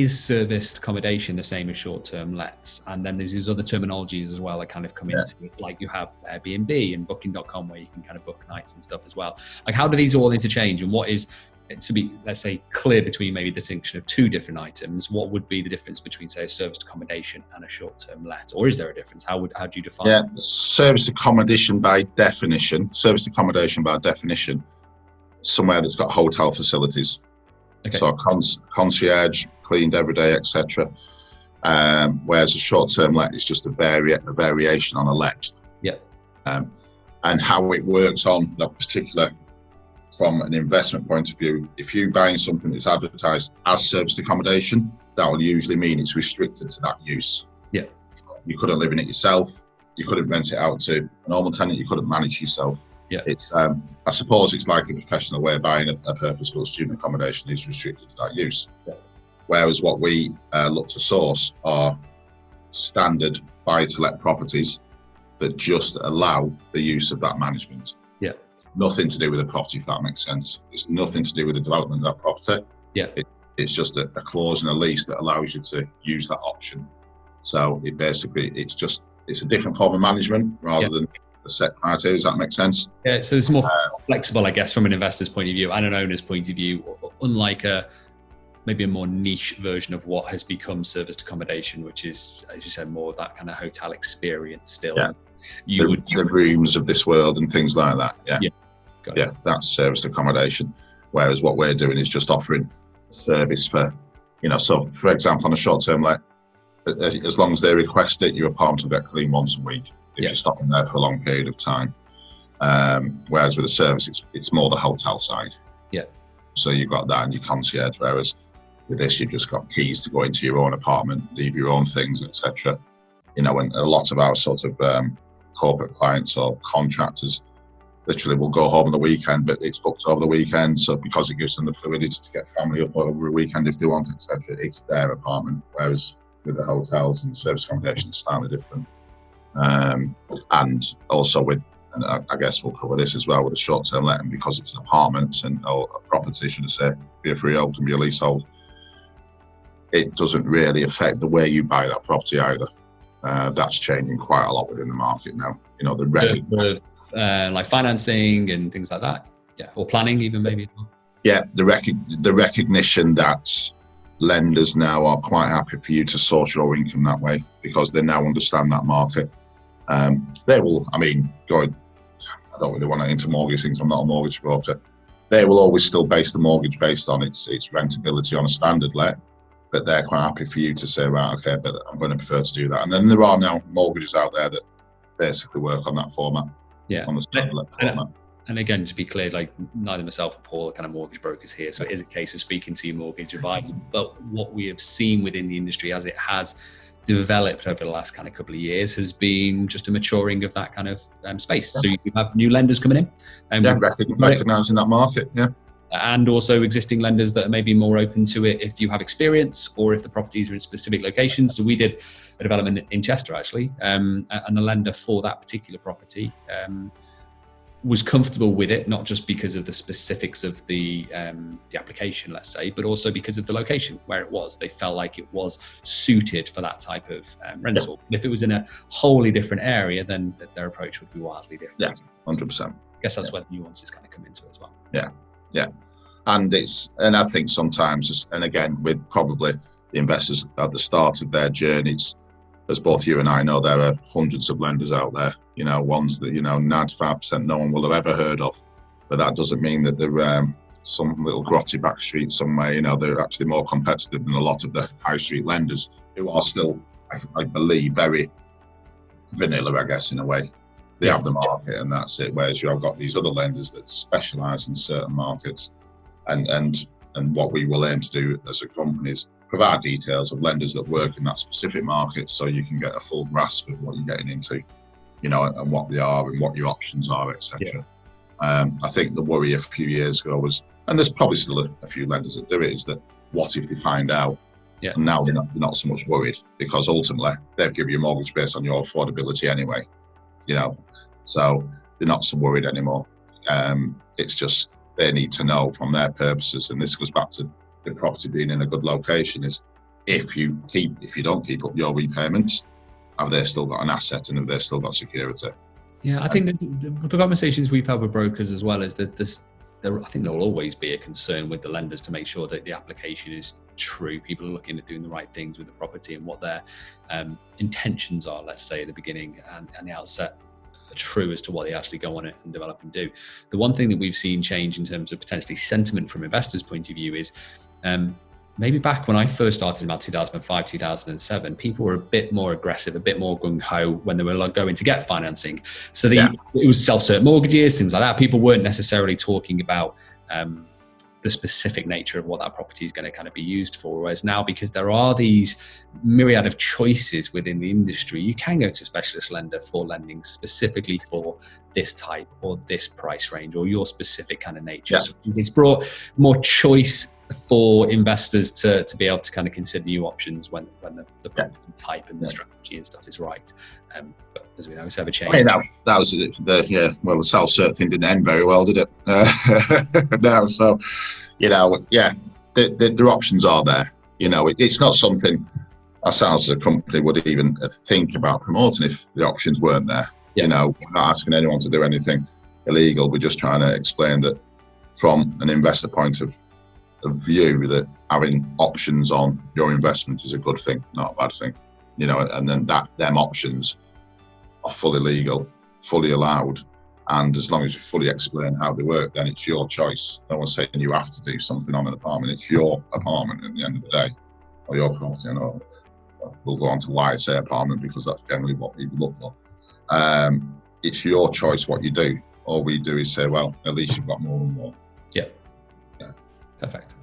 is serviced accommodation the same as short-term lets? And then there's these other terminologies as well that kind of come into it, like you have Airbnb and Booking.com where you can kind of book nights and stuff as well. Like, how do these all interchange, and what is, to be, let's say, clear between maybe the distinction of two different items, what would be the difference between, say, a serviced accommodation and a short-term let? Or is there a difference? How do you define it? Serviced accommodation by definition, somewhere that's got hotel facilities. Okay. So concierge, cleaned every day, etc. Whereas a short-term let is just a variation on a let. Yeah. And how it works on that particular, from an investment point of view, if you're buying something that's advertised as serviced accommodation, that will usually mean it's restricted to that use. Yeah. You couldn't live in it yourself. You couldn't rent it out to a normal tenant. You couldn't manage yourself. Yeah. It's I suppose it's like a professional way of buying a purpose-built student accommodation is restricted to that use. Yeah. Whereas what we look to source are standard buy-to-let properties that just allow the use of that management. Yeah. Nothing to do with the property, if that makes sense. It's nothing to do with the development of that property. Yeah. It's just a clause in a lease that allows you to use that option. So it's a different form of management rather than the set criteria. Does that make sense? Yeah, so it's more flexible, I guess, from an investor's point of view and an owner's point of view, unlike maybe a more niche version of what has become serviced accommodation, which is, as you said, more of that kind of hotel experience still. Yeah. The rooms of this world and things like that. Yeah. That's serviced accommodation. Whereas what we're doing is just offering a service for, so for example, on a short-term let, as long as they request it, your apartment will get cleaned once a week if you're stopping there for a long period of time. Whereas with a service, it's more the hotel side. Yeah. So you've got that and your concierge, whereas with this, you've just got keys to go into your own apartment, leave your own things, etc. And a lot of our sort of corporate clients or contractors literally will go home on the weekend, but it's booked over the weekend. So because it gives them the fluidity to get family up over a weekend if they want, etc., it's their apartment. Whereas with the hotels and service accommodation, it's slightly different. And also and I guess we'll cover this as well with a short-term letting, because it's an apartment or a property, should I say, be a freehold, can be a leasehold. It doesn't really affect the way you buy that property either. That's changing quite a lot within the market now. Like financing and things like that. Yeah, or planning even maybe. Yeah, the recognition that lenders now are quite happy for you to source your income that way because they now understand that market. They will, I don't really want to into mortgage things. I'm not a mortgage broker. They will always still base the mortgage based on its rentability on a standard let, but they're quite happy for you to say, right, okay, but I'm going to prefer to do that. And then there are now mortgages out there that basically work on that format. Yeah. On the standard let format. And again, to be clear, like neither myself or Paul are kind of mortgage brokers here, so it is a case of speaking to your mortgage advisor. But what we have seen within the industry as it has developed over the last kind of couple of years has been just a maturing of that kind of space. So you have new lenders coming in. And recognising that market, and also existing lenders that are maybe more open to it if you have experience or if the properties are in specific locations. So we did a development in Chester actually, and the lender for that particular property was comfortable with it, not just because of the specifics of the application, let's say, but also because of the location where it was. They felt like it was suited for that type of rental. If it was in a wholly different area, then their approach would be wildly different. Yeah, 100%. I guess that's where the nuances kind of come into it as well. Yeah. And I think sometimes, and again, with probably the investors at the start of their journeys, as both you and I know, there are hundreds of lenders out there, ones that, 95% no one will have ever heard of. But that doesn't mean that they're some little grotty back street somewhere. They're actually more competitive than a lot of the high street lenders who are still, I believe, very vanilla, I guess, in a way. They have the market and that's it. Whereas you've got these other lenders that specialise in certain markets. And what we will aim to do as a company is provide details of lenders that work in that specific market so you can get a full grasp of what you're getting into, and what they are and what your options are, etc. I think the worry a few years ago was, and there's probably still a few lenders that do it, is that what if they find out? Yeah. And now they're not so much worried because ultimately they've given you a mortgage based on your affordability anyway, so they're not so worried anymore. It's just they need to know from their purposes, and this goes back to the property being in a good location, is if you don't keep up your repayments, have they still got an asset and have they still got security? Yeah, I think the conversations we've had with brokers as well is that I think there will always be a concern with the lenders to make sure that the application is true. People are looking at doing the right things with the property and what their intentions are, let's say, at the beginning and the outset, are true as to what they actually go on it and develop and do. The one thing that we've seen change in terms of potentially sentiment from investors' point of view is maybe back when I first started in about 2005, 2007, people were a bit more aggressive, a bit more gung-ho when they were going to get financing. So it was self-cert mortgages, things like that. People weren't necessarily talking about the specific nature of what that property is going to kind of be used for. Whereas now, because there are these myriad of choices within the industry, you can go to a specialist lender for lending specifically for this type or this price range or your specific kind of nature. Yeah. So it's brought more choice for investors to be able to kind of consider new options when the property type and the strategy and stuff is right. But as we know, it's ever changing. I mean, that was the self-cert thing didn't end very well, did it? No, so, the options are there. It's not something ourselves as a company would even think about promoting if the options weren't there. We're not asking anyone to do anything illegal. We're just trying to explain that from an investor point of view, that having options on your investment is a good thing, not a bad thing. And then them options are fully legal, fully allowed, and as long as you fully explain how they work, then it's your choice. No one's saying you have to do something on an apartment. It's your apartment at the end of the day, or your property. We'll go on to why I say apartment, because that's generally what people look for. It's your choice what you do. All we do is say, well, at least you've got more than one. Yeah. Perfect.